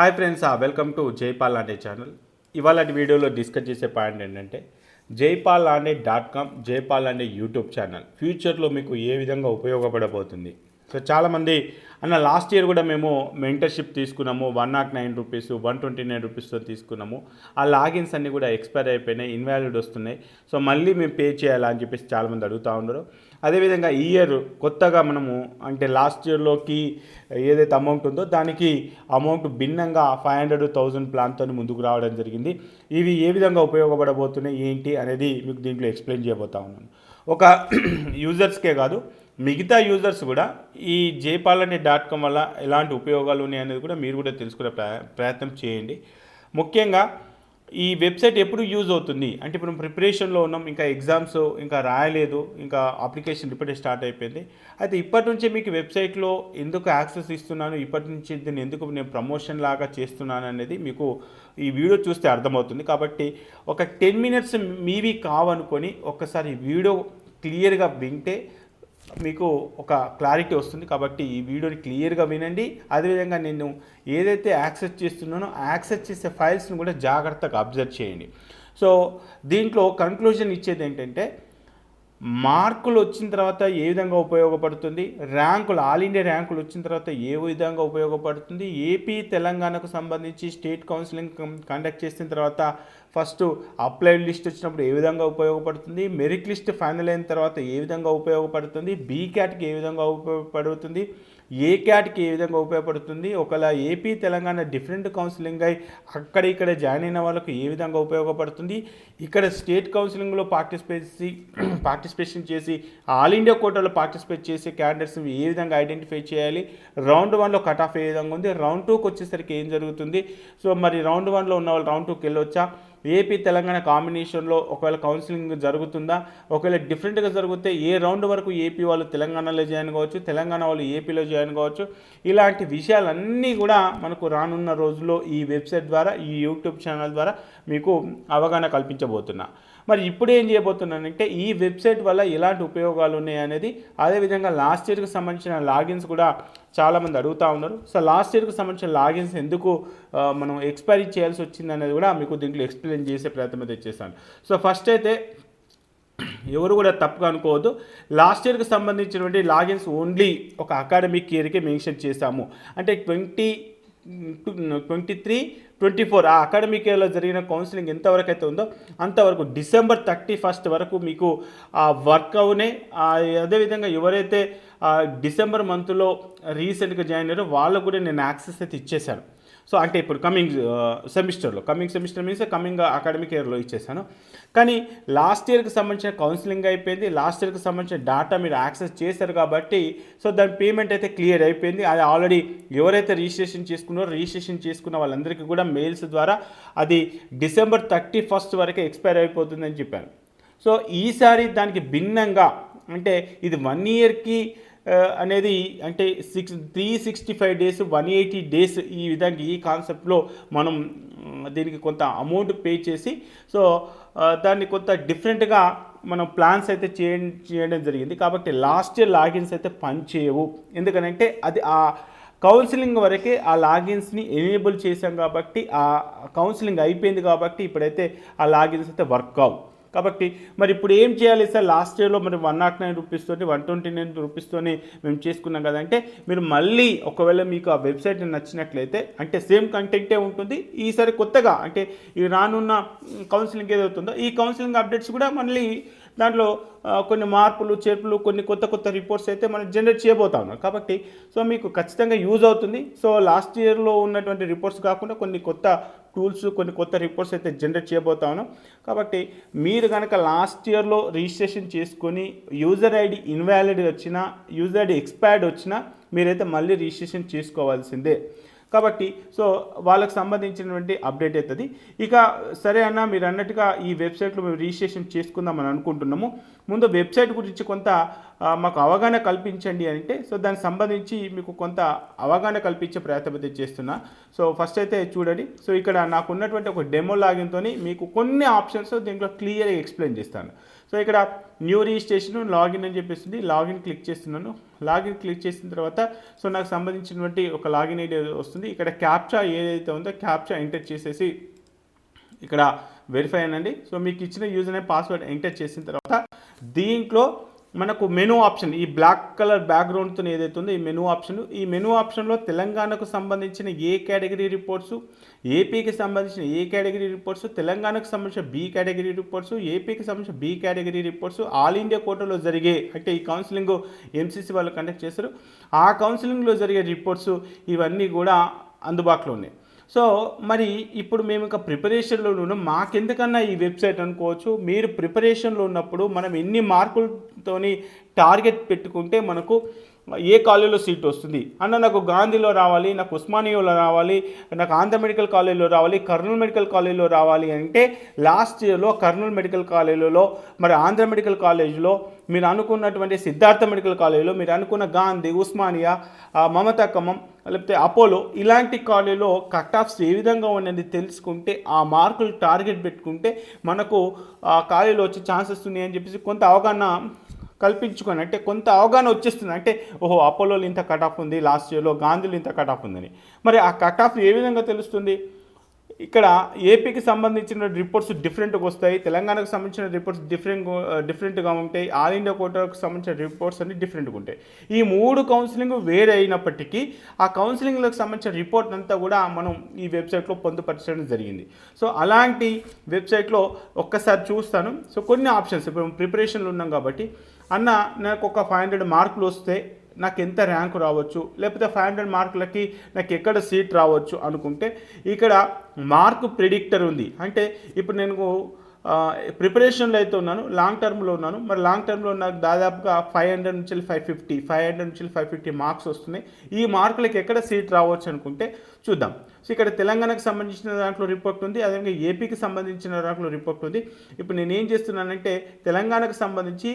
Hi friends, welcome to Jaipal లాండే channel. ఇవాళ వీడియోలో discuss చేసే పాయింట్ ఏంటంటే jaypallaande.com జైపాల్ లాండే యూట్యూబ్ ఛానల్ ఫ్యూచర్లో మీకు ఏ విధంగా ఉపయోగపడబోతుంది. సో చాలామంది అన్న లాస్ట్ ఇయర్ కూడా మేము మెంటర్షిప్ తీసుకున్నాము, 109 రూపీస్ 129 రూపీస్తో తీసుకున్నాము. ఆ లాగిన్స్ అన్నీ కూడా ఎక్స్పైర్ అయిపోయినాయి, ఇన్వాలిడ్ వస్తున్నాయి. సో మళ్ళీ మేము పే చేయాలా అని చెప్పేసి చాలామంది అడుగుతూ ఉన్నారు. అదేవిధంగా ఈ ఇయర్ కొత్తగా మనము అంటే లాస్ట్ ఇయర్లోకి ఏదైతే అమౌంట్ ఉందో దానికి అమౌంట్ భిన్నంగా 500,000 ప్లాన్తో ముందుకు రావడం జరిగింది. ఇవి ఏ విధంగా ఉపయోగపడబోతున్నాయి ఏంటి అనేది మీకు దీంట్లో ఎక్స్ప్లెయిన్ చేయబోతా ఉన్నాను. ఒక యూజర్స్కే కాదు, మిగతా యూజర్స్ కూడా ఈ jaypallaande.com వల్ల ఎలాంటి ఉపయోగాలు ఉన్నాయి అనేది కూడా మీరు కూడా తెలుసుకునే ప్రయత్నం చేయండి. ముఖ్యంగా ఈ వెబ్సైట్ ఎప్పుడు యూజ్ అవుతుంది అంటే ఇప్పుడు ప్రిపరేషన్లో ఉన్నాం, ఇంకా ఎగ్జామ్స్ ఇంకా రాయలేదు, ఇంకా అప్లికేషన్ ఇప్పుడే స్టార్ట్ అయిపోయింది. అయితే ఇప్పటి నుంచే మీకు వెబ్సైట్లో ఎందుకు యాక్సెస్ ఇస్తున్నాను, ఇప్పటి నుంచి దీన్ని ఎందుకు నేను ప్రమోషన్ లాగా చేస్తున్నాను అనేది మీకు ఈ వీడియో చూస్తే అర్థమవుతుంది. కాబట్టి ఒక 10 మినిట్స్ మీవి కావనుకొని ఒక్కసారి వీడియో క్లియర్గా వింటే మీకు ఒక క్లారిటీ వస్తుంది. కాబట్టి ఈ వీడియోని క్లియర్గా వినండి. అదేవిధంగా నేను ఏదైతే యాక్సెస్ చేస్తున్నానో యాక్సెస్ చేసే ఫైల్స్ని కూడా జాగ్రత్తగా అబ్జర్వ్ చేయండి. సో దీంట్లో కంక్లూజన్ ఇచ్చేది ఏంటంటే మార్కులు వచ్చిన తర్వాత ఏ విధంగా ఉపయోగపడుతుంది, ర్యాంకులు ఆల్ ఇండియా ర్యాంకులు వచ్చిన తర్వాత ఏ విధంగా ఉపయోగపడుతుంది, ఏపీ తెలంగాణకు సంబంధించి స్టేట్ కౌన్సిలింగ్ కండక్ట్ చేసిన తర్వాత ఫస్ట్ అప్లైడ్ లిస్ట్ వచ్చినప్పుడు ఏ విధంగా ఉపయోగపడుతుంది, మెరిట్ లిస్ట్ ఫైనల్ అయిన తర్వాత ఏ విధంగా ఉపయోగపడుతుంది, బీ క్యాట్కి ఏ విధంగా ఉపయోగపడుతుంది, ఏ క్యాట్కి ఏ విధంగా ఉపయోగపడుతుంది, ఒకవేళ ఏపీ తెలంగాణ డిఫరెంట్ కౌన్సిలింగ్ అయి అక్కడ ఇక్కడ జాయిన్ అయిన వాళ్ళకు ఏ విధంగా ఉపయోగపడుతుంది, ఇక్కడ స్టేట్ కౌన్సిలింగ్లో పార్టిసిపేషన్ చేసి ఆల్ ఇండియా కోటాలో పార్టిసిపేట్ చేసే క్యాండిడేట్స్ ఏ విధంగా ఐడెంటిఫై చేయాలి, రౌండ్ 1లో కట్ ఆఫ్ ఏ విధంగా ఉంది, రౌండ్ 2కి వచ్చేసరికి ఏం జరుగుతుంది, సో మరి రౌండ్ 1లో ఉన్న వాళ్ళు రౌండ్ 2కి వెళ్ళొచ్చా, ఏపీ తెలంగాణ కాంబినేషన్లో ఒకవేళ కౌన్సిలింగ్ జరుగుతుందా, ఒకవేళ డిఫరెంట్గా జరిగితే ఏ రౌండ్ వరకు ఏపీ వాళ్ళు తెలంగాణలో జాయిన్ కావచ్చు, తెలంగాణ వాళ్ళు ఏపీలో జాయిన్ కావచ్చు, ఇలాంటి విషయాలన్నీ కూడా మనకు రానున్న రోజుల్లో ఈ వెబ్సైట్ ద్వారా ఈ యూట్యూబ్ ఛానల్ ద్వారా మీకు అవగాహన కల్పించబోతున్నా. మరి ఇప్పుడు ఏం చేయబోతున్నానంటే ఈ వెబ్సైట్ వల్ల ఎలాంటి ఉపయోగాలు ఉన్నాయి అనేది, అదేవిధంగా లాస్ట్ ఇయర్కి సంబంధించిన లాగిన్స్ కూడా చాలామంది అడుగుతూ ఉన్నారు. సో లాస్ట్ ఇయర్కి సంబంధించిన లాగిన్స్ ఎందుకు మనం ఎక్స్పైరీ చేయాల్సి వచ్చింది అనేది కూడా మీకు దీంట్లో ఎక్స్ప్లెయిన్ చేసే ప్రయత్నం అయితే చేశాను. సో ఫస్ట్ అయితే ఎవరు కూడా తప్పుగా అనుకోవద్దు, లాస్ట్ ఇయర్కి సంబంధించినటువంటి లాగిన్స్ ఓన్లీ ఒక అకాడమిక్ ఇయర్కే మెన్షన్ చేశాము. అంటే 2023-24 ఆ అకాడమిక్ ఇయర్లో జరిగిన కౌన్సిలింగ్ ఎంతవరకు అయితే ఉందో అంతవరకు December 31 వరకు మీకు వర్క్ అవునే. అదేవిధంగా ఎవరైతే డిసెంబర్ మంత్లో రీసెంట్గా జాయిన్ అయ్యారో వాళ్ళకు కూడా నేను యాక్సెస్ అయితే ఇచ్చేసాను. సో అంటే ఇప్పుడు coming semester means coming academic ఇయర్లో ఇచ్చేసాను. కానీ లాస్ట్ ఇయర్కి సంబంధించిన కౌన్సిలింగ్ అయిపోయింది, లాస్ట్ ఇయర్కి సంబంధించిన డేటా మీరు యాక్సెస్ చేశారు కాబట్టి సో దాని పేమెంట్ అయితే క్లియర్ అయిపోయింది. అది ఆల్రెడీ ఎవరైతే రిజిస్ట్రేషన్ చేసుకున్న వాళ్ళందరికీ కూడా మెయిల్స్ ద్వారా అది December 31 వరకే ఎక్స్పైర్ అయిపోతుందని చెప్పాను. సో ఈసారి దానికి భిన్నంగా అంటే ఇది 1 ఇయర్కి అనేది అంటే 365 డేస్ 180 డేస్ ఈ విధంగా ఈ కాన్సెప్ట్లో మనం దీనికి కొంత అమౌంట్ పే చేసి సో దాన్ని కొంత డిఫరెంట్గా మనం ప్లాన్స్ అయితే చేయడం జరిగింది. కాబట్టి లాస్ట్ ఇయర్ లాగిన్స్ అయితే పనిచేయవు, ఎందుకనంటే అది ఆ కౌన్సిలింగ్ వరకే ఆ లాగిన్స్ని ఎనేబుల్ చేసాం కాబట్టి ఆ కౌన్సిలింగ్ అయిపోయింది కాబట్టి ఇప్పుడైతే ఆ లాగిన్స్ అయితే వర్క్ కావు. కాబట్టి మరి ఇప్పుడు ఏం చేయాలి సార్, లాస్ట్ ఇయర్లో మరి 109 రూపీస్తోని 129 రూపీస్తోని మేము చేసుకున్నాం కదంటే మీరు మళ్ళీ ఒకవేళ మీకు ఆ వెబ్సైట్ నచ్చినట్లయితే అంటే సేమ్ కంటెంటే ఉంటుంది, ఈసారి కొత్తగా అంటే ఈ రానున్న కౌన్సిలింగ్ ఏదవుతుందో ఈ కౌన్సిలింగ్ అప్డేట్స్ కూడా మళ్ళీ దాంట్లో కొన్ని మార్పులు చేర్పులు కొన్ని కొత్త రిపోర్ట్స్ అయితే మనం జనరేట్ చేయబోతా ఉన్నాం. కాబట్టి సో మీకు ఖచ్చితంగా యూజ్ అవుతుంది. సో లాస్ట్ ఇయర్లో ఉన్నటువంటి రిపోర్ట్స్ కాకుండా కొన్ని కొత్త టూల్స్ కొన్ని కొత్త రిపోర్ట్స్ అయితే జనరేట్ చేయబోతా ఉన్నాం. కాబట్టి మీరు కనుక లాస్ట్ ఇయర్లో రిజిస్ట్రేషన్ చేసుకొని యూజర్ ఐడి ఇన్వాలిడ్ వచ్చినా యూజర్ ఐడి ఎక్స్పైర్డ్ వచ్చినా మీరైతే మళ్ళీ రిజిస్ట్రేషన్ చేసుకోవాల్సిందే. కాబట్టి సో వాళ్ళకి సంబంధించినటువంటి అప్డేట్ అవుతుంది. ఇక సరే అన్న మీరు అన్నట్టుగా ఈ వెబ్సైట్లో మేము రిజిస్ట్రేషన్ చేసుకుందామని అనుకుంటున్నాము, ముందు వెబ్సైట్ గురించి కొంత మాకు అవగాహన కల్పించండి అంటే సో దానికి సంబంధించి మీకు కొంత అవగాహన కల్పించే ప్రయత్నం అయితే చేస్తున్నా. సో ఫస్ట్ అయితే చూడండి, సో ఇక్కడ నాకు ఉన్నటువంటి ఒక డెమో లాగిన్తో మీకు కొన్ని ఆప్షన్స్ దీంట్లో క్లియర్గా ఎక్స్ప్లెయిన్ చేస్తాను. సో ఇక్కడ న్యూ రిజిస్ట్రేషన్ లాగిన్ అని చెప్పేసింది, లాగిన్ క్లిక్ చేస్తున్నాను. లాగిన్ క్లిక్ చేసిన తర్వాత సో నాకు సంబంధించినటువంటి ఒక లాగిన్ ఐడి వస్తుంది. ఇక్కడ క్యాప్చా ఏదైతే ఉందో క్యాప్చా ఎంటర్ చేసేసి ఇక్కడ వెరిఫై అనండి. సో మీకు ఇచ్చిన యూజర్ నేమ్ పాస్వర్డ్ ఎంటర్ చేసిన తర్వాత దీంట్లో మనకు మెనూ ఆప్షన్, ఈ బ్లాక్ కలర్ బ్యాక్గ్రౌండ్తో ఏదైతే ఉందో ఈ మెనూ ఆప్షన్లో తెలంగాణకు సంబంధించిన ఏ కేటగిరీ రిపోర్ట్స్, ఏపీకి సంబంధించిన ఏ కేటగిరీ రిపోర్ట్స్, తెలంగాణకు సంబంధించిన బి కేటగిరీ రిపోర్ట్స్, ఏపీకి సంబంధించిన B category reports, all India కోటాలో జరిగే అంటే ఈ కౌన్సిలింగ్ ఎంసీసీ వాళ్ళు కండక్ట్ చేస్తారు, ఆ కౌన్సిలింగ్లో జరిగే రిపోర్ట్స్ ఇవన్నీ కూడా అందుబాటులో ఉన్నాయి. సో మరి ఇప్పుడు మేము ఇంకా ప్రిపరేషన్లో ఉన్నాం, మాకెందుకన్నా ఈ వెబ్సైట్ అనుకోవచ్చు. మీరు ప్రిపరేషన్లో ఉన్నప్పుడు మనం ఎన్ని మార్కులతోని టార్గెట్ పెట్టుకుంటే మనకు ఏ కాలేజీలో సీట్ వస్తుంది అన్న, నాకు గాంధీలో రావాలి, నాకు ఉస్మానియాలో రావాలి, నాకు ఆంధ్ర మెడికల్ కాలేజీలో రావాలి, కర్నూలు మెడికల్ కాలేజీలో రావాలి అంటే లాస్ట్ ఇయర్లో కర్నూలు మెడికల్ కాలేజీలో, మరి ఆంధ్ర మెడికల్ కాలేజీలో, మీరు అనుకున్నటువంటి సిద్ధార్థ మెడికల్ కాలేజీలో, మీరు అనుకున్న గాంధీ, ఉస్మానియా, మమతా ఖమ్మం, లేకపోతే అపోలో ఇలాంటి కాలేజీలో కట్ ఆఫ్స్ ఏ విధంగా ఉన్నది తెలుసుకుంటే ఆ మార్కులు టార్గెట్ పెట్టుకుంటే మనకు ఆ కాలేజీలో వచ్చే ఛాన్సెస్ ఉన్నాయి అని చెప్పేసి కొంత అవగాహన కల్పించుకొని, అంటే కొంత అవగాహన వచ్చేస్తుంది. అంటే ఓహో అపోలోలో ఇంత కట్ ఆఫ్ ఉంది, లాస్ట్ ఇయర్లో గాంధీలో ఇంత కట్ ఆఫ్ ఉందని. మరి ఆ కట్ ఆఫ్ ఏ విధంగా తెలుస్తుంది? ఇక్కడ ఏపీకి సంబంధించిన రిపోర్ట్స్ డిఫరెంట్గా వస్తాయి, తెలంగాణకు సంబంధించిన రిపోర్ట్స్ డిఫరెంట్గా ఉంటాయి, ఆల్ ఇండియా కోటాకు సంబంధించిన రిపోర్ట్స్ అన్ని డిఫరెంట్గా ఉంటాయి. ఈ 3 కౌన్సిలింగ్ వేరే అయినప్పటికీ ఆ కౌన్సిలింగ్లకు సంబంధించిన రిపోర్ట్ అంతా కూడా మనం ఈ వెబ్సైట్లో పొందుపరచడం జరిగింది. సో అలాంటి వెబ్సైట్లో ఒక్కసారి చూస్తాను. సో కొన్ని ఆప్షన్స్ ఇప్పుడు ప్రిపరేషన్లో ఉన్నాం కాబట్టి అన్న నాకు ఒక 500 మార్కులు వస్తే నాకు ఎంత ర్యాంకు రావచ్చు, లేకపోతే 500 మార్కులకి నాకు ఎక్కడ సీట్ రావచ్చు అనుకుంటే ఇక్కడ మార్క్ ప్రిడిక్టర్ ఉంది. అంటే ఇప్పుడు నేను ప్రిపరేషన్లో అయితే ఉన్నాను, లాంగ్ టర్మ్లో ఉన్నాను. మరి లాంగ్ టర్మ్లో నాకు దాదాపుగా 500 నుంచి 550 మార్క్స్ వస్తున్నాయి. ఈ మార్కులకి ఎక్కడ సీట్ రావచ్చు అనుకుంటే చూద్దాం. సో ఇక్కడ తెలంగాణకు సంబంధించిన దాంట్లో రిపోర్ట్ ఉంది, అదేవిధంగా ఏపీకి సంబంధించిన దాంట్లో రిపోర్ట్ ఉంది. ఇప్పుడు నేను ఏం చేస్తున్నానంటే తెలంగాణకు సంబంధించి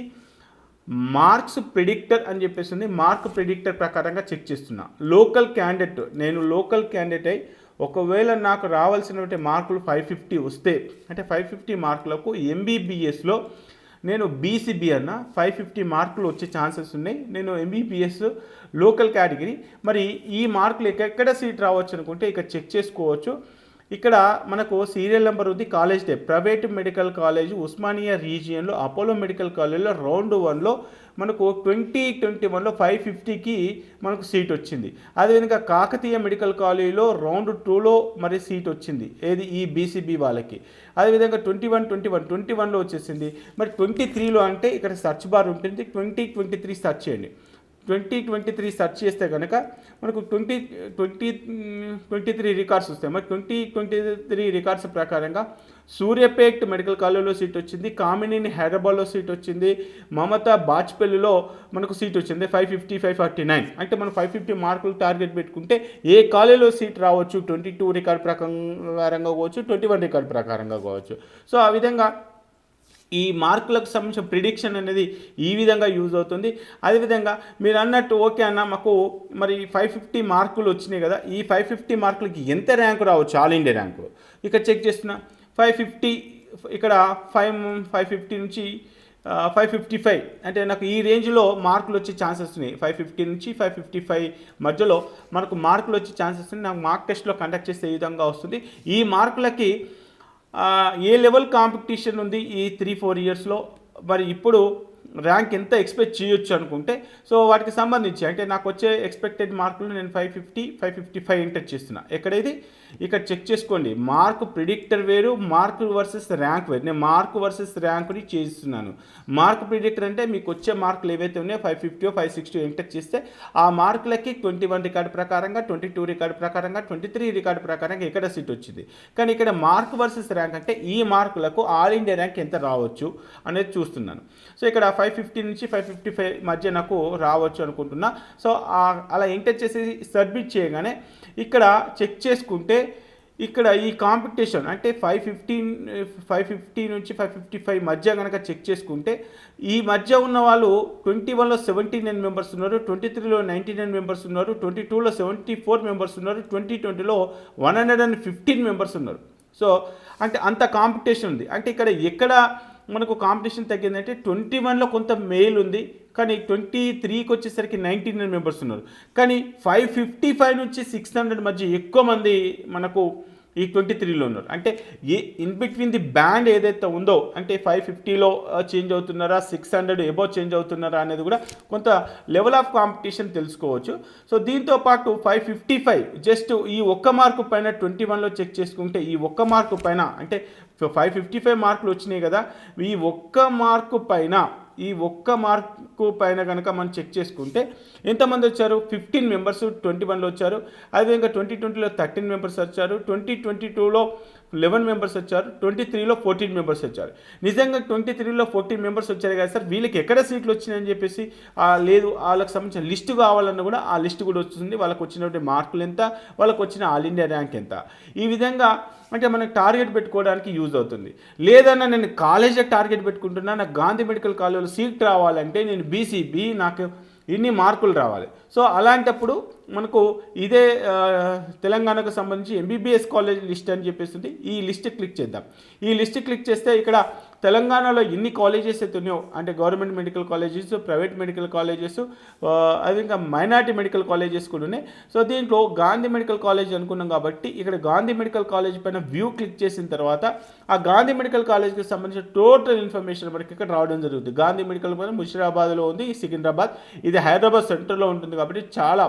మార్క్స్ ప్రిడిక్టర్ అని చెప్పేసి ఉంది, మార్క్ ప్రిడిక్టర్ ప్రకారంగా చెక్ చేస్తున్నా. లోకల్ క్యాండిడేట్, నేను లోకల్ క్యాండిడేట్ అయి ఒకవేళ నాకు రావాల్సినటువంటి మార్కులు 550 వస్తే, అంటే 550 మార్కులకు ఎంబీబీఎస్లో నేను బీసీబీ అన్న 550 మార్కులు వచ్చే ఛాన్సెస్ ఉన్నాయి. నేను ఎంబీబీఎస్ లోకల్ కేటగిరీ. మరి ఈ మార్కులు ఎక్కడ సీట్ రావచ్చు అనుకుంటే ఇక్కడ చెక్ చేసుకోవచ్చు. ఇక్కడ మనకు సీరియల్ నెంబర్ ఉంది, college type private medical college Osmania రీజియన్లో అపోలో మెడికల్ కాలేజ్లో రౌండ్ 1లో మనకు 2021లో 550కి మనకు సీట్ వచ్చింది. అదేవిధంగా కాకతీయ మెడికల్ కాలేజీలో రౌండ్ 2లో మరి సీట్ వచ్చింది, ఏది ఈ బీసీబీ వాళ్ళకి. అదేవిధంగా 21లో వచ్చేసింది. మరి 23లో అంటే ఇక్కడ సెర్చ్ బార్ ఉంటుంది, 2023 సెర్చ్ చేయండి. 2023 సెర్చ్ చేస్తే కనుక మనకు 2023 రికార్డ్స్ వస్తాయి. మరి 2023 రికార్డ్స్ ప్రకారంగా సూర్యాపేట్ మెడికల్ కాలేజ్లో సీట్ వచ్చింది, కామినేని హైదరాబాద్లో సీట్ వచ్చింది, మమతా బాచ్పల్లిలో మనకు సీట్ వచ్చింది 550, 549. అంటే మనం 550 మార్కులు టార్గెట్ పెట్టుకుంటే ఏ కాలేజ్లో సీట్ రావచ్చు, 22 రికార్డ్ ప్రకారంగా కావచ్చు, 21 రికార్డ్ ప్రకారంగా కావచ్చు. సో ఆ విధంగా ఈ మార్కులకు సంబంధించిన ప్రిడిక్షన్ అనేది ఈ విధంగా యూజ్ అవుతుంది. అదేవిధంగా మీరు అన్నట్టు ఓకే అన్న మాకు మరి 550 మార్కులు వచ్చినాయి కదా, ఈ 550 మార్కులకి ఎంత ర్యాంకు రావచ్చు ఆల్ ఇండియా ర్యాంకు ఇక్కడ చెక్ చేస్తున్నా. 550 ఇక్కడ 550 నుంచి 555 అంటే నాకు ఈ రేంజ్లో మార్కులు వచ్చే ఛాన్సెస్ ఉన్నాయి. 550 నుంచి 555 మధ్యలో మనకు మార్కులు వచ్చే ఛాన్సెస్ ఉన్నాయి. నాకు మార్క్ టెస్ట్లో కండక్ట్ చేస్తే ఈ విధంగా వస్తుంది. ఈ మార్కులకి ఏ లెవెల్ కాంపిటీషన్ ఉంది ఈ 3-4 ఇయర్స్లో, మరి ఇప్పుడు ర్యాంక్ ఎంత ఎక్స్పెక్ట్ చేయొచ్చు అనుకుంటే సో వాటికి సంబంధించి అంటే నాకు వచ్చే ఎక్స్పెక్టెడ్ మార్కులు నేను 550, 555 ఎంటర్ చేస్తున్నా. ఎక్కడైతే ఇక్కడ చెక్ చేసుకోండి, మార్క్ ప్రిడిక్టర్ వేరు, మార్క్ వర్సెస్ ర్యాంక్ వేరు. నేను మార్క్ వర్సెస్ ర్యాంక్ని చేస్తున్నాను. మార్క్ ప్రిడిక్టర్ అంటే మీకు వచ్చే మార్కులు ఏవైతే ఉన్నాయో 550, 560 ఎంటర్ చేస్తే ఆ మార్కులకి 21 రికార్డు ప్రకారంగా, 22 రికార్డు ప్రకారంగా, 23 రికార్డు ప్రకారంగా ఎక్కడ సీట్ వచ్చింది. కానీ ఇక్కడ మార్క్ వర్సెస్ ర్యాంక్ అంటే ఈ మార్కులకు ఆల్ ఇండియా ర్యాంక్ ఎంత రావచ్చు అనేది చూస్తున్నాను. సో ఇక్కడ 550 నుంచి 555 మధ్య నాకు రావచ్చు అనుకుంటున్నా. సో అలా ఎంటర్ చేసి సబ్మిట్ చేయగానే ఇక్కడ చెక్ చేసుకుంటే ఇక్కడ ఈ కాంపిటీషన్ అంటే 550 నుంచి 555 మధ్య కనుక చెక్ చేసుకుంటే ఈ మధ్య ఉన్న వాళ్ళు 21లో 79 మెంబర్స్ ఉన్నారు, 23లో 99 మెంబర్స్ ఉన్నారు, 22లో 74 మెంబర్స్ ఉన్నారు, 2020లో 115 మెంబర్స్ ఉన్నారు. సో అంటే అంత కాంపిటీషన్ ఉంది. అంటే ఇక్కడ మనకు కాంపిటీషన్ తగ్గిందంటే 21లో కొంత మేల్ ఉంది, కానీ 23కి వచ్చేసరికి 99 మెంబర్స్ ఉన్నారు. కానీ 555 నుంచి 600 మధ్య ఎక్కువ మంది మనకు ఈ 23లో ఉన్నారు. అంటే ఇన్ బిట్వీన్ ది బ్యాండ్ ఏదైతే ఉందో, అంటే 550లో చేంజ్ అవుతున్నారా, 600 ఎబో చేంజ్ అవుతున్నారా అనేది కూడా కొంత లెవెల్ ఆఫ్ కాంపిటీషన్ తెలుసుకోవచ్చు. సో దీంతో పాటు 555 జస్ట్ ఈ ఒక్క మార్కు పైన 21లో చెక్ చేసుకుంటే, ఈ ఒక్క మార్కు పైన అంటే 555 మార్కులు వచ్చినాయి కదా, ఈ ఒక్క మార్కు పైన కనుక మనం చెక్ చేసుకుంటే ఎంతమంది వచ్చారు, 15 మెంబర్స్ 21లో వచ్చారు. అదేవిధంగా 2020లో 13 మెంబర్స్ వచ్చారు, 2022లో 11 మెంబర్స్ వచ్చారు, 23లో 14 మెంబర్స్ వచ్చారు. నిజంగా 23లో 14 మెంబర్స్ వచ్చారు కదా సార్, వీళ్ళకి ఎక్కడ సీట్లు వచ్చినాయని చెప్పేసి లేదు, వాళ్ళకి సంబంధించిన లిస్టు కావాలన్నా కూడా ఆ లిస్టు కూడా వస్తుంది, వాళ్ళకి వచ్చినటువంటి మార్కులు ఎంత, వాళ్ళకి వచ్చిన ఆల్ ఇండియా ర్యాంక్ ఎంత. ఈ విధంగా అంటే మనకు టార్గెట్ పెట్టుకోవడానికి యూజ్ అవుతుంది. లేదన్నా నేను కాలేజీకి టార్గెట్ పెట్టుకుంటున్నా, నాకు గాంధీ మెడికల్ కాలేజీలో సీట్ రావాలంటే నేను బీసీబీ, నాకు ఇన్ని మార్కులు రావాలి. సో అలాంటప్పుడు మనకు ఇదే తెలంగాణకు సంబంధించి ఎంబీబీఎస్ కాలేజ్ లిస్ట్ అని చెప్పేసి ఈ లిస్ట్ క్లిక్ చేద్దాం. ఈ లిస్ట్ క్లిక్ చేస్తే ఇక్కడ తెలంగాణలో ఎన్ని కాలేజెస్ అయితే ఉన్నాయో, అంటే government medical colleges, private medical colleges, అది ఇంకా మైనార్టీ మెడికల్ కాలేజెస్ కూడా ఉన్నాయి. సో దీంట్లో గాంధీ మెడికల్ కాలేజ్ అనుకున్నాం కాబట్టి ఇక్కడ గాంధీ మెడికల్ కాలేజ్ పైన వ్యూ క్లిక్ చేసిన తర్వాత ఆ గాంధీ మెడికల్ కాలేజ్కి సంబంధించిన టోటల్ ఇన్ఫర్మేషన్ మనకి ఇక్కడ రావడం జరుగుతుంది. గాంధీ మెడికల్ కాలేజ్ ముషిరాబాద్లో ఉంది, సికింద్రాబాద్, ఇది హైదరాబాద్ సెంటర్లో ఉంటుంది కాబట్టి చాలా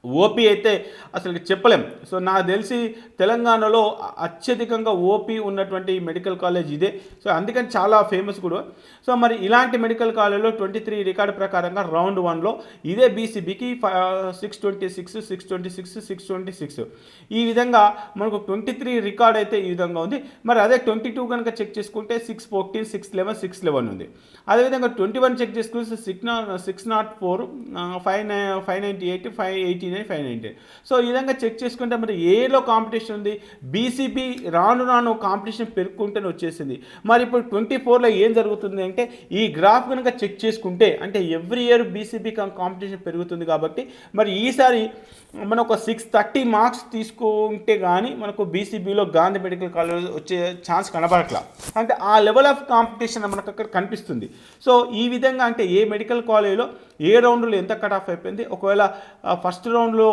ఓపీ అయితే అసలు చెప్పలేం. సో నాకు తెలిసి తెలంగాణలో అత్యధికంగా ఓపీ ఉన్నటువంటి మెడికల్ కాలేజ్ ఇదే. సో అందుకని చాలా ఫేమస్ కూడా. సో మరి ఇలాంటి మెడికల్ కాలేజ్లో 23 రికార్డు ప్రకారంగా రౌండ్ 1లో ఇదే బీసీబీకి 626, 626, 626 ఈ విధంగా మనకు 23 రికార్డ్ అయితే ఈ విధంగా ఉంది. మరి అదే 22 కనుక చెక్ చేసుకుంటే 614, 611, 611 ఉంది. అదేవిధంగా 21 చెక్ చేసుకుంటే 604, 598, 589, 590. సో ఈ విధంగా చెక్ చేసుకుంటే మరి ఏలో కాంపిటీషన్ ఉంది, బీసీబీ రాను కాంపిటీషన్ పెరుగుకుంటూనే వచ్చేసింది. మరి ఇప్పుడు 24లో ఏం జరుగుతుంది అంటే ఈ గ్రాఫ్ కనుక చెక్ చేసుకుంటే అంటే ఎవ్రీ ఇయర్ బీసీబీ కాంపిటీషన్ పెరుగుతుంది కాబట్టి మరి ఈసారి మనం ఒక 630 మార్క్స్ తీసుకుంటే కానీ మనకు బీసీబీలో గాంధీ మెడికల్ కాలేజ్ వచ్చే ఛాన్స్ కనబడట్లా. అంటే ఆ లెవెల్ ఆఫ్ కాంపిటీషన్ మనకు అక్కడ కనిపిస్తుంది. సో ఈ విధంగా అంటే ఏ మెడికల్ కాలేజ్లో ఏ రౌండ్లో ఎంత కట్ ఆఫ్ అయిపోయింది. ఒకవేళ ఫస్ట్ రౌండ్లో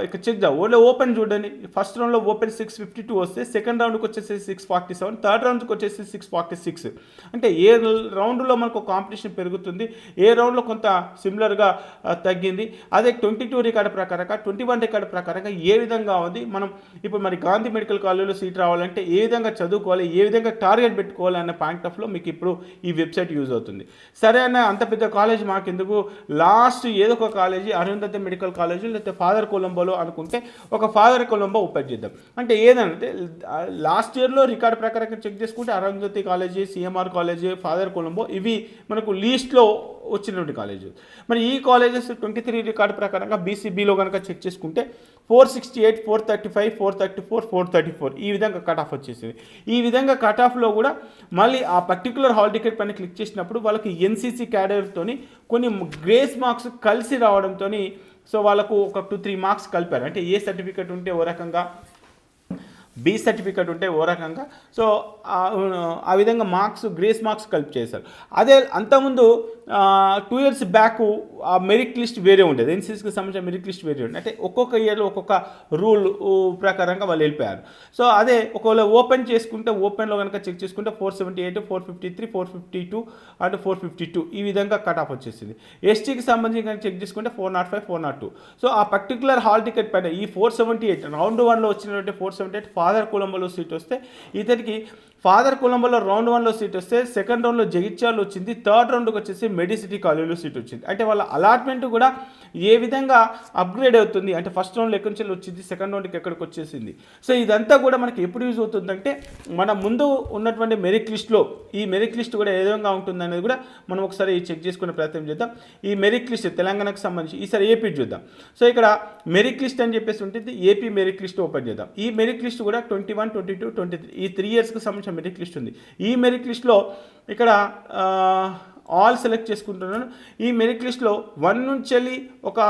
ఇక్కడ చెక్ చేద్దాం, ఓన్లీ ఓపెన్ చూడండి. ఫస్ట్ రౌండ్లో ఓపెన్ 652 వస్తే సెకండ్ రౌండ్కి వచ్చేసి 647, థర్డ్ రౌండ్కి వచ్చేసి 646. అంటే ఏ రౌండ్లో మనకు కాంపిటీషన్ పెరుగుతుంది, ఏ రౌండ్లో కొంత సిమిలర్గా తగ్గింది. అదే 22 రికార్డు ప్రకారంగా 21 రికార్డు ప్రకారంగా ఏ విధంగా ఉంది. మనం ఇప్పుడు మరి గాంధీ మెడికల్ కాలేజ్లో సీట్ రావాలంటే ఏ విధంగా చదువుకోవాలి, ఏ విధంగా టార్గెట్ పెట్టుకోవాలి అన్న పాయింట్ ఆఫ్లో మీకు ఇప్పుడు ఈ వెబ్సైట్ యూజ్ అవుతుంది. సరే అన్న, అంత పెద్ద కాలేజ్ మాకెందుకు, లాస్ట్ ఏదో ఒక కాలేజీ అరుంధతి మెడికల్ కాలేజ్ లేకపోతే ఫాదర్ కొలంబోలో అనుకుంటే ఒక ఫాదర్ కొలంబో ఓపెన్ చేద్దాం. అంటే ఏదంటే లాస్ట్ ఇయర్లో రికార్డు ప్రకారంగా చెక్ చేసుకుంటే Arundhati college, CMR college, father Colombo ఇవి మనకు లీస్ట్లో వచ్చినటువంటి కాలేజెస్. మరి ఈ కాలేజెస్ 23 రికార్డు ప్రకారంగా బీసీబీలో కనుక చెక్ చేసుకుంటే 468, 435, 434, 434 ఈ విధంగా కట్ ఆఫ్ వచ్చేసింది. ఈ విధంగా కట్ ఆఫ్లో కూడా మళ్ళీ ఆ పర్టికులర్ హాల్ టికెట్ పైన క్లిక్ చేసినప్పుడు వాళ్ళకి ఎన్సీసీ క్యాడర్తోని కొన్ని గ్రేస్ మార్క్స్ కలిసి రావడంతో సో వాళ్ళకు ఒక 2-3 మార్క్స్ కలిపారు. అంటే ఏ సర్టిఫికెట్ ఉంటే ఓ రకంగా, బి సర్టిఫికెట్ ఉంటే ఓ రకంగా, సో ఆ విధంగా మార్క్స్, గ్రేస్ మార్క్స్ కలిపి చేశారు. అదే అంతకుముందు 2 years బ్యాక్ ఆ మెరిట్ లిస్ట్ వేరే ఉండేది, ఎన్సీసీకి సంబంధించిన మెరిట్ లిస్ట్ వేరే ఉండేది. అంటే ఒక్కొక్క ఇయర్లో ఒక్కొక్క రూల్ ప్రకారంగా వాళ్ళు వెళ్ళిపోయారు. సో అదే ఒకవేళ ఓపెన్ చేసుకుంటే ఓపెన్లో కనుక చెక్ చేసుకుంటే 478, 453, 452 అండ్ 452 ఈ విధంగా కట్ ఆఫ్ వచ్చేసింది. ఎస్టీకి సంబంధించి కనుక చెక్ చేసుకుంటే 405, 402. సో ఆ పర్టికులర్ హాల్ టికెట్ పైన ఈ 478 రౌండ్ 1లో వచ్చినటువంటి 478 ఫాదర్ కొలంబోలో సీట్ వస్తే ఇతనికి ఫాదర్ కొలంబోలో రౌండ్ 1లో సీట్ వస్తే సెకండ్ రౌండ్లో జగిత్యాలలో వచ్చింది, థర్డ్ రౌండ్కి వచ్చేసి మెడిసిటీ కాలేజ్లో సీట్ వచ్చింది. అంటే వాళ్ళ అలాట్మెంట్ కూడా ఏ విధంగా అప్గ్రేడ్ అవుతుంది అంటే ఫస్ట్ రౌండ్లో ఎక్కడి నుంచి వచ్చింది, సెకండ్ రౌండ్కి ఎక్కడికి వచ్చేసింది. సో ఇదంతా కూడా మనకి ఎప్పుడు యూజ్ అవుతుందంటే మన ముందు ఉన్నటువంటి మెరిట్ లిస్ట్లో ఈ మెరిట్ లిస్ట్ కూడా ఏ విధంగా ఉంటుంది అనేది కూడా మనం ఒకసారి చెక్ చేసుకునే ప్రయత్నం చేద్దాం. ఈ మెరిట్ లిస్ట్ తెలంగాణకు సంబంధించి ఈసారి ఏపీ చూద్దాం. సో ఇక్కడ మెరిట్ లిస్ట్ అని చెప్పేసి ఉంటుంది, ఏపీ మెరిట్ లిస్ట్ ఓపెన్ చేద్దాం. ఈ మెరిట్ లిస్ట్ కూడా 21, 22, 23 ఈ 3 yearsకి సంబంధించిన మెరిట్ లిస్ట్ ఉంది. ఈ మెరిట్ లిస్ట్లో ఇక్కడ ఆల్ సెలెక్ట్ చేసుకుంటున్నాను. ఈ మెరిట్ లిస్ట్లో 1 నుంచి వెళ్ళి ఒక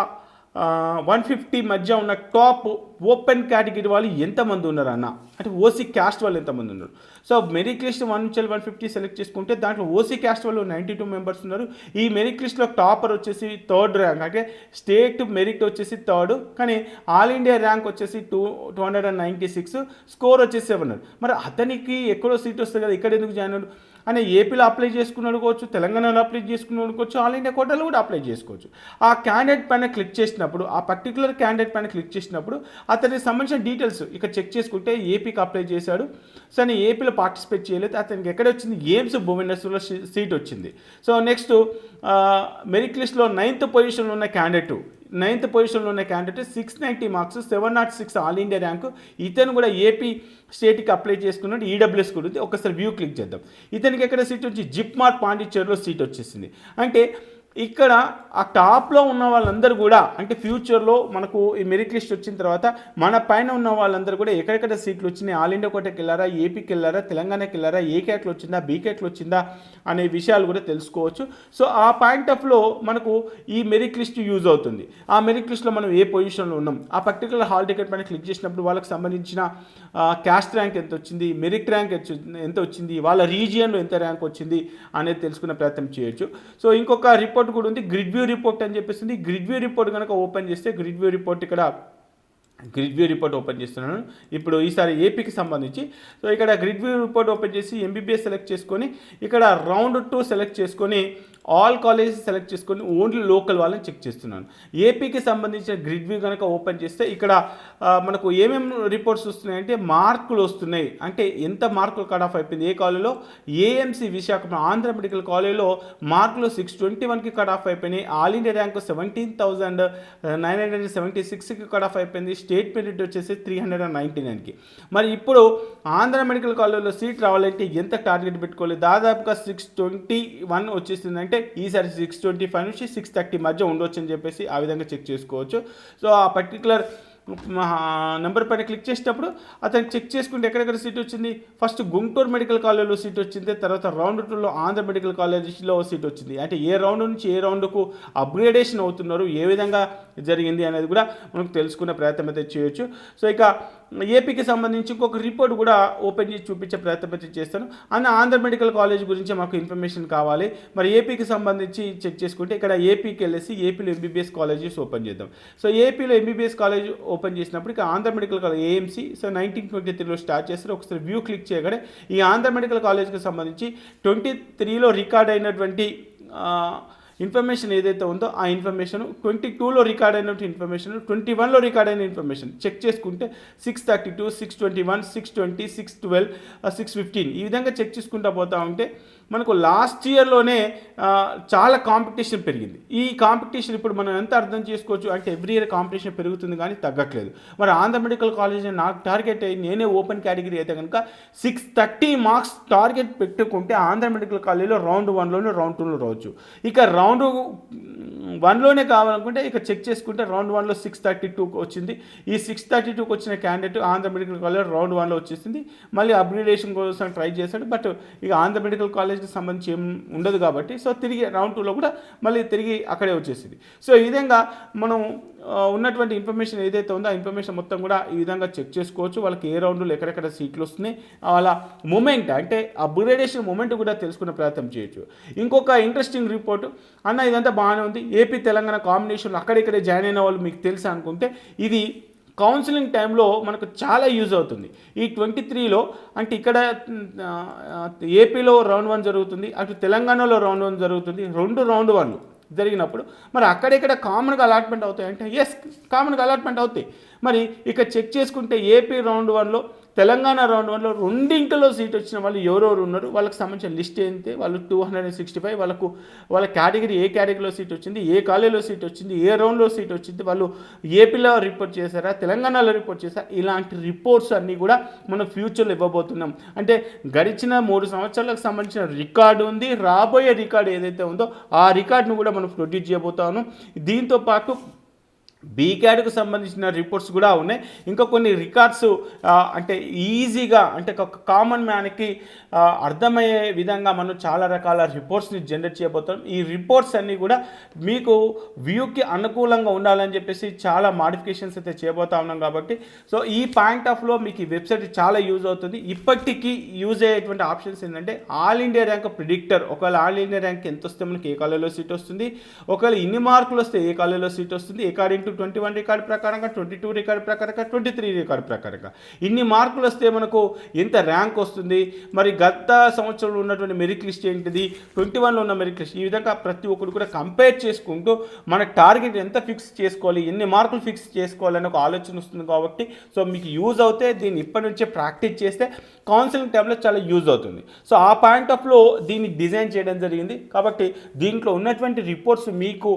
150 మధ్య ఉన్న టాప్ ఓపెన్ కేటగిరీ వాళ్ళు ఎంతమంది ఉన్నారు అన్న, అంటే ఓసీ క్యాస్ట్ వాళ్ళు ఎంతమంది ఉన్నారు. సో మెరిట్ లిస్ట్ 1 నుంచి 150 సెలెక్ట్ చేసుకుంటే దాంట్లో ఓసీ క్యాస్ట్ వాళ్ళు 92 మెంబర్స్ ఉన్నారు. ఈ మెరిట్ లిస్ట్లో టాపర్ వచ్చేసి 3rd ర్యాంక్, అంటే స్టేట్ మెరిట్ వచ్చేసి 3rd, కానీ ఆల్ ఇండియా ర్యాంక్ వచ్చేసి 296, స్కోర్ వచ్చేసి 700. మరి అతనికి ఎక్కడో సీట్ వస్తుంది కదా, ఇక్కడ ఎందుకు జాయిన్ అయ్యాడు అని ఏపీలో అప్లై చేసుకున్నాడు కావచ్చు, తెలంగాణలో అప్లై చేసుకున్నాడు కావచ్చు, ఆల్ ఇండియా కోటాలో కూడా అప్లై చేసుకోవచ్చు. ఆ క్యాండిడేట్ పైన క్లిక్ చేసినప్పుడు, ఆ పర్టికులర్ క్యాండిడేట్ పైన క్లిక్ చేసినప్పుడు అతనికి సంబంధించిన డీటెయిల్స్ ఇక్కడ చెక్ చేసుకుంటే ఏపీకి అప్లై చేశాడు, సో అని ఏపీలో పార్టిసిపేట్ చేయలేదు, అతనికి ఎక్కడ వచ్చింది, ఎయిమ్స్ భువనేశ్వర్లో సీట్ వచ్చింది. సో నెక్స్ట్ మెరిట్ లిస్ట్లో 9th పొజిషన్లో ఉన్న candidate 690 marks, 706 all India rank. ఇతను కూడా ఏపీ స్టేట్కి అప్లై చేసుకున్నాడు, ఈడబ్ల్యూఎస్ కూడా ఉంది. ఒకసారి వ్యూ క్లిక్ చేద్దాం. ఇతనికి ఎక్కడ సీట్ వచ్చి జిప్మార్ పాండిచ్చేరిలో సీట్ వచ్చేసింది. అంటే ఇక్కడ ఆ టాప్లో ఉన్న వాళ్ళందరూ కూడా, అంటే ఫ్యూచర్లో మనకు ఈ మెరిట్ లిస్ట్ వచ్చిన తర్వాత మన పైన ఉన్న వాళ్ళందరూ కూడా ఎక్కడెక్కడ సీట్లు వచ్చినాయి, ఆల్ ఇండియా కోటాకి వెళ్ళారా, ఏపీకి వెళ్ళారా, తెలంగాణకి వెళ్ళారా, ఏ కేటలో వచ్చిందా, బీ కేటలో వచ్చిందా అనే విషయాలు కూడా తెలుసుకోవచ్చు. సో ఆ పాయింట్ ఆఫ్లో మనకు ఈ మెరిట్ లిస్ట్ యూజ్ అవుతుంది. ఆ మెరిట్ లిస్ట్లో మనం ఏ పొజిషన్లో ఉన్నాం, ఆ పర్టికులర్ హాల్ టికెట్ పైన క్లిక్ చేసినప్పుడు వాళ్ళకి సంబంధించిన క్యాస్ట్ ర్యాంక్ ఎంత వచ్చింది, మెరిట్ ర్యాంక్ ఎంత వచ్చింది, వాళ్ళ రీజియన్లో ఎంత ర్యాంక్ వచ్చింది అనేది తెలుసుకునే ప్రయత్నం చేయొచ్చు. సో ఇంకొక రిపోర్ట్ కూడా ఉంది, గ్రిడ్ వ్యూ రిపోర్ట్ అని చెప్పేసి. గ్రిడ్ వ్యూ రిపోర్ట్ కనుక ఓపెన్ చేస్తే గ్రిడ్ వ్యూ రిపోర్ట్ ఓపెన్ చేస్తున్నాను ఇప్పుడు ఈసారి ఏపీకి సంబంధించి. సో ఇక్కడ గ్రిడ్ వ్యూ రిపోర్ట్ ఓపెన్ చేసి ఎంబీబీఎస్ సెలెక్ట్ చేసుకొని, ఇక్కడ రౌండ్ 2 సెలెక్ట్ చేసుకొని, ఆల్ కాలేజెస్ సెలెక్ట్ చేసుకొని ఓన్లీ లోకల్ వాళ్ళని చెక్ చేస్తున్నాను. ఏపీకి సంబంధించిన గ్రిడ్ వ్యూ కనుక ఓపెన్ చేస్తే ఇక్కడ మనకు ఏమేమి రిపోర్ట్స్ వస్తున్నాయంటే మార్కులు వస్తున్నాయి, అంటే ఎంత మార్కులు కట్ ఆఫ్ అయిపోయింది. ఏ కాలేజీలో, ఏఎంసీ విశాఖపట్నం ఆంధ్ర మెడికల్ కాలేజీలో మార్కులు 621కి కట్ ఆఫ్ అయిపోయినాయి. ఆల్ ఇండియా ర్యాంకు 17,976కి కట్ ఆఫ్ అయిపోయింది. స్టేట్ మెరిట్ వచ్చేసి 399కి. మరి ఇప్పుడు ఆంధ్ర మెడికల్ కాలేజీలో సీట్ రావాలంటే ఎంత టార్గెట్ పెట్టుకోవాలి, దాదాపుగా 621 వచ్చేసిందంటే ఈసారి 625 నుంచి 630 మధ్య ఉండొచ్చు అని చెప్పేసి ఆ విధంగా చెక్ చేసుకోవచ్చు. సో ఆ పర్టికులర్ నెంబర్ పైన క్లిక్ చేసేటప్పుడు అతనికి చెక్ చేసుకుంటే ఎక్కడెక్కడ సీట్ వచ్చింది. ఫస్ట్ గుంటూరు మెడికల్ కాలేజ్లో సీట్ వచ్చింది, తర్వాత రౌండ్ 2లో ఆంధ్ర మెడికల్ కాలేజ్లో సీట్ వచ్చింది. అంటే ఏ రౌండ్ నుంచి ఏ రౌండ్కు అప్గ్రేడేషన్ అవుతున్నారు, ఏ విధంగా జరిగింది అనేది కూడా మనకు తెలుసుకునే ప్రయత్నం అయితే చేయొచ్చు. సో ఇక ఏపీకి సంబంధించి ఇంకొక రిపోర్ట్ కూడా ఓపెన్ చేసి చూపించే ప్రయత్నం అయితే చేస్తాను. అన్న ఆంధ్ర మెడికల్ కాలేజ్ గురించి మాకు ఇన్ఫర్మేషన్ కావాలి. మరి ఏపీకి సంబంధించి చెక్ చేసుకుంటే ఇక్కడ ఏపీకి వెళ్ళేసి ఏపీలో ఎంబీబీఎస్ కాలేజెస్ ఓపెన్ చేద్దాం. సో ఏపీలో ఎంబీబీఎస్ కాలేజ్ ఓపెన్ చేసినప్పుడు ఇక Andhra medical college AMC, so 1923లో స్టార్ట్ చేస్తారు. ఒకసారి వ్యూ క్లిక్ చేయగానే ఈ ఆంధ్ర మెడికల్ కాలేజ్కి సంబంధించి 23లో రికార్డ్ అయినటువంటి ఇన్ఫర్మేషన్ ఏదైతే ఉందో ఆ ఇన్ఫర్మేషన్ 22లో రికార్డ్ అయినటువంటి ఇన్ఫర్మేషన్, 21లో రికార్డ్ అయిన ఇన్ఫర్మేషన్ చెక్ చేసుకుంటే 632, 621, 620, 612, 615 ఈ విధంగా చెక్ చేసుకుంటూ పోతూ ఉంటే మనకు లాస్ట్ ఇయర్లోనే చాలా కాంపిటీషన్ పెరిగింది. ఈ కాంపిటీషన్ ఇప్పుడు మనం ఎంత అర్థం చేసుకోవచ్చు అంటే ఎవ్రీ ఇయర్ కాంపిటీషన్ పెరుగుతుంది కానీ తగ్గట్లేదు. మరి ఆంధ్ర మెడికల్ కాలేజ్ నాకు టార్గెట్ అయ్యి నేనే ఓపెన్ కేటగిరీ అయితే కనుక 630 మార్క్స్ టార్గెట్ పెట్టుకుంటే ఆంధ్ర మెడికల్ కాలేజీలో రౌండ్ 1లోనే రౌండ్ 2లో రావచ్చు. ఇక రౌండ్ 1లోనే కావాలనుకుంటే ఇక చెక్ చేసుకుంటే రౌండ్ 1లో 632 వచ్చింది. ఈ 632కి వచ్చిన candidate Andhra medical college round 1లో వచ్చేసింది. మళ్ళీ అప్గ్రేడేషన్ కోసం ట్రై చేశాడు, బట్ ఇక ఆంధ్ర మెడికల్ కాలేజ్కి సంబంధించి ఏం ఉండదు కాబట్టి సో తిరిగి రౌండ్ 2లో కూడా మళ్ళీ తిరిగి అక్కడే వచ్చేసింది. సో ఈ విధంగా మనం ఉన్నటువంటి ఇన్ఫర్మేషన్ ఏదైతే ఉందో ఆ ఇన్ఫర్మేషన్ మొత్తం కూడా ఈ విధంగా చెక్ చేసుకోవచ్చు. వాళ్ళకి ఏ రౌండ్లో ఎక్కడెక్కడ సీట్లు వస్తున్నాయి, వాళ్ళ మూమెంట్ అంటే అప్గ్రేడేషన్ మూమెంట్ కూడా తెలుసుకునే ప్రయత్నం చేయొచ్చు. ఇంకొక ఇంట్రెస్టింగ్ రిపోర్ట్, అన్న ఇదంతా బాగానే ఉంది, ఏపీ తెలంగాణ కాంబినేషన్లో అక్కడిక్కడే జాయిన్ అయిన వాళ్ళు మీకు తెలుసా అనుకుంటే ఇది కౌన్సిలింగ్ టైంలో మనకు చాలా యూజ్ అవుతుంది. ఈ 23లో అంటే ఇక్కడ ఏపీలో రౌండ్ 1 జరుగుతుంది, అటు తెలంగాణలో రౌండ్ 1 జరుగుతుంది. 2 రౌండ్ 1 జరిగినప్పుడు మరి అక్కడెక్కడ కామన్గా అలాట్మెంట్ అవుతాయి అంటే ఎస్ కామన్గా అలాట్మెంట్ అవుతాయి. మరి ఇక చెక్ చేసుకుంటే ఏపీ రౌండ్ 1లో తెలంగాణ రౌండ్ 1లో రెండింటిలో సీట్ వచ్చిన వాళ్ళు ఎవరెవరు ఉన్నారు, వాళ్ళకి సంబంధించిన లిస్ట్ ఏంటి, వాళ్ళు 265 వాళ్ళ కేటగిరీ ఏ కేటగిరీలో సీట్ వచ్చింది, ఏ కాలేజీలో సీట్ వచ్చింది, ఏ రౌండ్లో సీట్ వచ్చింది, వాళ్ళు ఏపీలో రిపోర్ట్ చేశారా తెలంగాణలో రిపోర్ట్ చేశారా, ఇలాంటి రిపోర్ట్స్ అన్నీ కూడా మనం ఫ్యూచర్లో ఇవ్వబోతున్నాం. అంటే గడిచిన 3 సంవత్సరాలకు సంబంధించిన రికార్డు ఉంది, రాబోయే రికార్డు ఏదైతే ఉందో ఆ రికార్డును కూడా మనం ప్రొడ్యూస్ చేయబోతాను. దీంతోపాటు బీక్యాడ్కు సంబంధించిన రిపోర్ట్స్ కూడా ఉన్నాయి. ఇంకా కొన్ని రికార్డ్స్ అంటే ఈజీగా అంటే ఒక కామన్ మ్యాన్కి అర్థమయ్యే విధంగా మనం చాలా రకాల రిపోర్ట్స్ని జనరేట్ చేయబోతాం. ఈ రిపోర్ట్స్ అన్నీ కూడా మీకు వ్యూకి అనుకూలంగా ఉండాలని చెప్పేసి చాలా మాడిఫికేషన్స్ అయితే చేయబోతా ఉన్నాం. కాబట్టి సో ఈ పాయింట్ ఆఫ్లో మీకు ఈ వెబ్సైట్ చాలా యూజ్ అవుతుంది. ఇప్పటికీ యూజ్ అయ్యేటువంటి ఆప్షన్స్ ఏంటంటే ఆల్ ఇండియా ర్యాంక్ ప్రిడిక్టర్. ఒకవేళ ఆల్ ఇండియా ర్యాంక్ ఎంత వస్తే మనకి ఏ కాలేజీలో సీట్ వస్తుంది, ఒకవేళ ఇన్ని మార్కులు వస్తే ఏ కాలేజీలో సీట్ వస్తుంది, అకార్డింగ్ టు 21 రికార్డు ప్రకారంగా, 22 రికార్డు ప్రకారంగా, 23 రికార్డు ప్రకారంగా ఇన్ని మార్కులు వస్తే మనకు ఎంత ర్యాంక్ వస్తుంది, మరి గత సంవత్సరంలో ఉన్నటువంటి మెరిట్ లిస్ట్ ఏంటిది, 21లో ఉన్న మెరిట్ లిస్ట్, ఈ విధంగా ప్రతి ఒక్కరు కూడా కంపేర్ చేసుకుంటూ మన టార్గెట్ ఎంత ఫిక్స్ చేసుకోవాలి, ఎన్ని మార్కులు ఫిక్స్ చేసుకోవాలని ఒక ఆలోచన వస్తుంది. కాబట్టి సో మీకు యూజ్ అవుతే దీన్ని ఇప్పటి నుంచే ప్రాక్టీస్ చేస్తే కౌన్సిలింగ్ టైంలో చాలా యూజ్ అవుతుంది. సో ఆ పాయింట్ ఆఫ్లో దీన్ని డిజైన్ చేయడం జరిగింది. కాబట్టి దీంట్లో ఉన్నటువంటి రిపోర్ట్స్ మీకు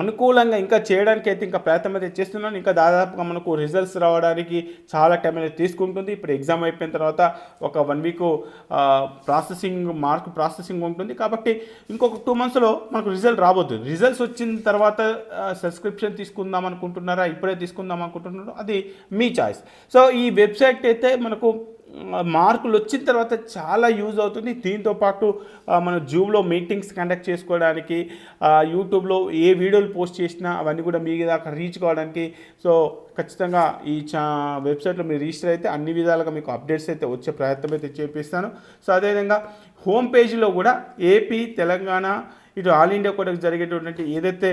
అనుకూలంగా ఇంకా చేయడానికి అయితే ఇంకా ప్రయత్నం అయితే చేస్తున్నాను. ఇంకా దాదాపుగా మనకు రిజల్ట్స్ రావడానికి చాలా టైం అనేది తీసుకుంటుంది. ఇప్పుడు ఎగ్జామ్ అయిపోయిన తర్వాత ఒక 1 వీక్ మార్క్ ప్రాసెసింగ్ ఉంటుంది. కాబట్టి ఇంకొక 2 మంత్స్లో మనకు రిజల్ట్ రాబోతుంది. రిజల్ట్స్ వచ్చిన తర్వాత సబ్స్క్రిప్షన్ తీసుకుందాం అనుకుంటున్నారా, ఇప్పుడే తీసుకుందాం అనుకుంటున్నారా, అది మీ చాయిస్. సో ఈ వెబ్సైట్ అయితే మనకు మార్కులు వచ్చిన తర్వాత చాలా యూజ్ అవుతుంది. దీంతో పాటు మన జూమ్లో మీటింగ్స్ కండక్ట్ చేసుకోవడానికి, యూట్యూబ్లో ఏ వీడియోలు పోస్ట్ చేసినా అవన్నీ కూడా మీ దాకా రీచ్ కావడానికి సో ఖచ్చితంగా ఈ వెబ్సైట్లో మీరు రిజిస్టర్ అయితే అన్ని విధాలుగా మీకు అప్డేట్స్ అయితే వచ్చే ప్రయత్నం అయితే చేపిస్తాను. సో అదేవిధంగా హోమ్ పేజీలో కూడా ఏపీ, తెలంగాణ, ఇటు ఆల్ ఇండియా కూడా జరిగేటటువంటి ఏదైతే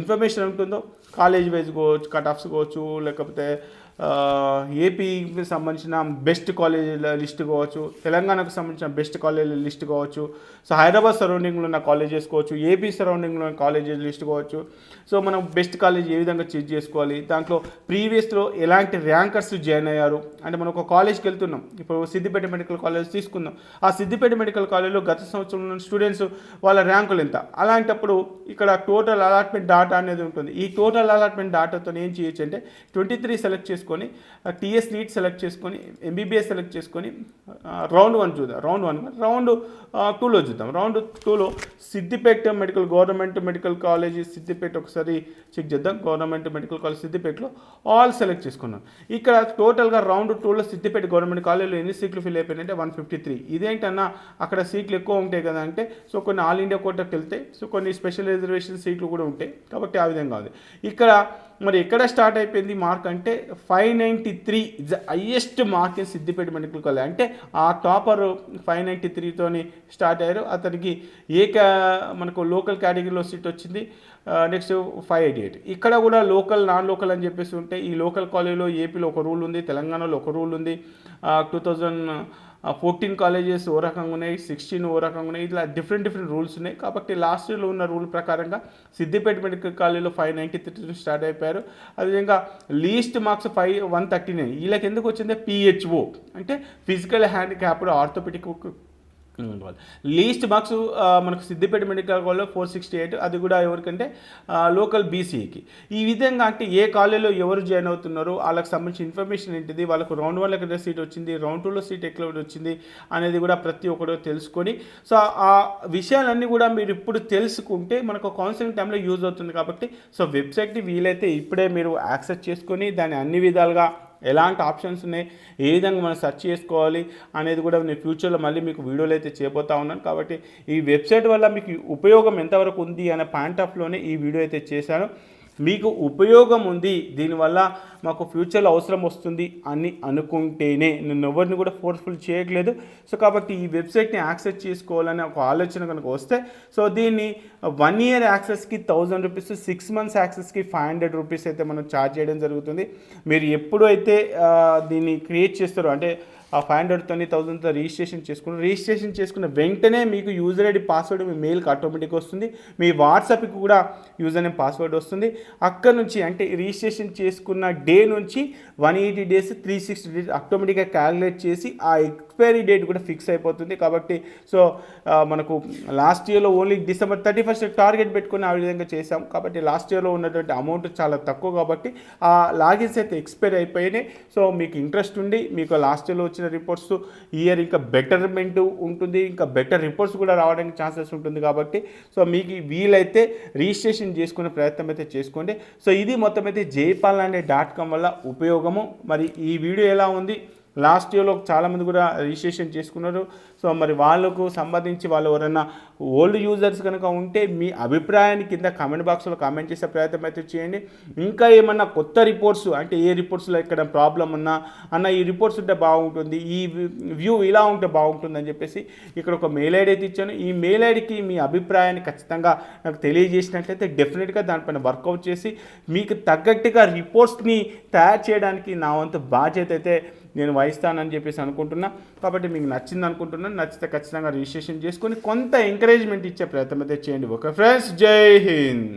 ఇన్ఫర్మేషన్ ఉంటుందో కాలేజ్ వైజ్ కావచ్చు, కట్ ఆఫ్స్ కావచ్చు, లేకపోతే ఏపీకి సంబంధించిన బెస్ట్ కాలేజీల లిస్ట్ కావచ్చు, తెలంగాణకు సంబంధించిన బెస్ట్ కాలేజీల లిస్ట్ కావచ్చు, సో హైదరాబాద్ సరౌండింగ్లో ఉన్న కాలేజెస్ కావచ్చు, ఏపీ సరౌండింగ్లో ఉన్న కాలేజెస్ లిస్ట్ కావచ్చు. సో మనం బెస్ట్ కాలేజ్ ఏ విధంగా చూస్ చేసుకోవాలి, దాంట్లో ప్రీవియస్లో ఎలాంటి ర్యాంకర్స్ జాయిన్ అయ్యారు, అంటే మనం ఒక కాలేజ్కి వెళ్తున్నాం, ఇప్పుడు సిద్దిపేట మెడికల్ కాలేజ్ తీసుకుందాం, ఆ సిద్దిపేట మెడికల్ కాలేజ్లో గత సంవత్సరంలో స్టూడెంట్స్ వాళ్ళ ర్యాంకులు ఎంత, అలాంటప్పుడు ఇక్కడ టోటల్ అలాట్మెంట్ డాటా అనేది ఉంటుంది. ఈ టోటల్ అలాట్మెంట్ డాటాతో ఏం చేయొచ్చు అంటే 23 సెలెక్ట్ చేసుకొని టీఎస్ నీట్ సెలెక్ట్ చేసుకొని ఎంబీబీఎస్ సెలెక్ట్ చేసుకొని రౌండ్ 1 చూద్దాం, రౌండ్ 2లో చూద్దాం. రౌండ్ 2లో Siddipet government medical college Siddipet ఒకసారి చెక్ చేద్దాం. గవర్నమెంట్ మెడికల్ కాలేజ్ సిద్దిపేటలో ఆల్ సెలెక్ట్ చేసుకున్నాం. ఇక్కడ టోటల్గా రౌండ్ 2లో సిద్దిపేట గవర్నమెంట్ కాలేజ్లో ఎన్ని సీట్లు ఫిల్ అయిపోయినాయంటే 153. ఇదేంటన్నా అక్కడ సీట్లు ఎక్కువ ఉంటాయి కదా అంటే, సో కొన్ని ఆల్ ఇండియా కోటాకి వెళ్తాయి, సో కొన్ని స్పెషల్ రిజర్వేషన్ సీట్లు కూడా ఉంటాయి. కాబట్టి ఆ విధంగా ఉంది. ఇక్కడ మరి ఎక్కడ స్టార్ట్ అయిపోయింది మార్క్ అంటే 593 is the highest mark in Siddipet medical college. అంటే ఆ టాపర్ 593తోని స్టార్ట్ అయ్యారు. అతనికి మనకు లోకల్ కేటగిరీలో సీట్ వచ్చింది. నెక్స్ట్ 588. ఇక్కడ కూడా లోకల్, నాన్ లోకల్ అని చెప్పేసి ఉంటాయి. ఈ లోకల్ కాలేజీలో ఏపీలో ఒక రూల్ ఉంది, తెలంగాణలో ఒక రూల్ ఉంది. 2014 కాలేజెస్ ఓ రకంగా ఉన్నాయి, 16 ఓ రకంగా ఉన్నాయి. ఇట్లా డిఫరెంట్ రూల్స్ ఉన్నాయి. కాబట్టి లాస్ట్ ఇయర్లో ఉన్న రూల్ ప్రకారంగా సిద్దిపేట మెడికల్ కాలేజీలో 593 స్టార్ట్ అయిపోయారు. అదేవిధంగా లీస్ట్ మార్క్స్ 139. వీళ్ళకి ఎందుకు వచ్చింది పిహెచ్ఓ అంటే physical handicapped orthopaedic least marks మనకు సిద్దిపేట మెడికల్ కాలేజ్లో 468. అది కూడా ఎవరికంటే లోకల్ బీసీకి. ఈ విధంగా అంటే ఏ కాలేజీలో ఎవరు జాయిన్ అవుతున్నారు, వాళ్ళకి సంబంధించిన ఇన్ఫర్మేషన్ ఏంటిది, వాళ్ళకు రౌండ్ 1లో ఎక్కడ సీట్ వచ్చింది, రౌండ్ 2లో సీట్ ఎక్కడ వచ్చింది అనేది కూడా ప్రతి ఒక్కరు తెలుసుకొని, సో ఆ విషయాలన్నీ కూడా మీరు ఇప్పుడు తెలుసుకుంటే మనకు కౌన్సిలింగ్ టైంలో యూజ్ అవుతుంది. కాబట్టి సో వెబ్సైట్ని వీలైతే ఇప్పుడే మీరు యాక్సెస్ చేసుకొని దాన్ని అన్ని విధాలుగా ఎలాంటి ఆప్షన్స్ ఉన్నాయి, ఏ విధంగా మనం సెర్చ్ చేసుకోవాలి అనేది కూడా నేను ఫ్యూచర్లో మళ్ళీ మీకు వీడియోలు అయితే చేయబోతా ఉన్నాను. కాబట్టి ఈ వెబ్సైట్ వల్ల మీకు ఉపయోగం ఎంతవరకు ఉంది అనే పాయింట్ ఆఫ్లోనే ఈ వీడియో అయితే చేశాను. మీకు ఉపయోగం ఉంది, దీనివల్ల మాకు ఫ్యూచర్లో అవసరం వస్తుంది అని అనుకుంటేనే, నేను ఎవరిని కూడా ఫోర్స్ఫుల్ చేయట్లేదు. సో కాబట్టి ఈ వెబ్సైట్ని యాక్సెస్ చేసుకోవాలనే ఒక ఆలోచన కనుక వస్తే, సో దీన్ని 1 ఇయర్ యాక్సెస్కి 1000 రూపీస్, 6 మంత్స్ యాక్సెస్కి 500 రూపీస్ అయితే మనం ఛార్జ్ చేయడం జరుగుతుంది. మీరు ఎప్పుడు అయితే దీన్ని క్రియేట్ చేస్తారో అంటే ఆ 500తో 1000తో రిజిస్ట్రేషన్ చేసుకున్న వెంటనే మీకు యూజర్ ఐడి పాస్వర్డ్ మీ మెయిల్కి ఆటోమేటిక్గా వస్తుంది. మీ వాట్సాప్కి కూడా యూజర్ నేమ్ పాస్వర్డ్ వస్తుంది. అక్కడ నుంచి అంటే రిజిస్ట్రేషన్ చేసుకున్న డే నుంచి 180 డేస్ 360 డేస్ ఆటోమేటిక్గా క్యాలిక్యులేట్ చేసి ఆ ఎక్స్పైరీ డేట్ కూడా ఫిక్స్ అయిపోతుంది. కాబట్టి సో మనకు లాస్ట్ ఇయర్లో ఓన్లీ డిసెంబర్ 31 టార్గెట్ పెట్టుకుని ఆ విధంగా చేసాం. కాబట్టి లాస్ట్ ఇయర్లో ఉన్నటువంటి అమౌంట్ చాలా తక్కువ, కాబట్టి ఆ లాగిన్స్ అయితే ఎక్స్పైర్ అయిపోయినాయి. సో మీకు ఇంట్రెస్ట్ ఉండి మీకు లాస్ట్ ఇయర్లో వచ్చిన వచ్చిన రిపోర్ట్స్ ఇయర్ ఇంకా బెటర్మెంట్ ఉంటుంది, ఇంకా బెటర్ రిపోర్ట్స్ కూడా రావడానికి ఛాన్సెస్ ఉంటుంది. కాబట్టి సో మీకు వీలైతే రిజిస్ట్రేషన్ చేసుకునే ప్రయత్నం అయితే చేసుకోండి. సో ఇది మొత్తం అయితే jaypalande.com వల్ల ఉపయోగము. మరి ఈ వీడియో ఎలా ఉంది? లాస్ట్ ఇయర్లో చాలామంది కూడా రిజిస్ట్రేషన్ చేసుకున్నారు. సో మరి వాళ్ళకు సంబంధించి వాళ్ళు ఎవరైనా ఓల్డ్ యూజర్స్ కనుక ఉంటే మీ అభిప్రాయాన్ని కింద కామెంట్ బాక్స్లో కామెంట్ చేసే ప్రయత్నం అయితే చేయండి. ఇంకా ఏమన్నా కొత్త రిపోర్ట్స్ అంటే ఏ రిపోర్ట్స్లో ఇక్కడ ప్రాబ్లం ఉన్నా అన్న ఈ రిపోర్ట్స్ ఉంటే బాగుంటుంది, ఈ వ్యూ ఇలా ఉంటే బాగుంటుంది అని చెప్పేసి ఇక్కడ ఒక మెయిల్ ఐడి అయితే ఇచ్చాను. ఈ మెయిల్ ఐడికి మీ అభిప్రాయాన్ని ఖచ్చితంగా నాకు తెలియజేసినట్లయితే డెఫినెట్గా దానిపైన వర్కౌట్ చేసి మీకు తగ్గట్టుగా రిపోర్ట్స్ని తయారు చేయడానికి నా వంతు బాధ్యత అయితే నేను వహిస్తానని చెప్పేసి అనుకుంటున్నా. కాబట్టి మీకు నచ్చింది అనుకుంటున్నాను. నచ్చితే ఖచ్చితంగా రిజిస్ట్రేషన్ చేసుకొని కొంత ఎంకరేజ్మెంట్ ఇచ్చే ప్రయత్నం అయితే చేయండి. ఓకే ఫ్రెండ్స్, జై హింద్.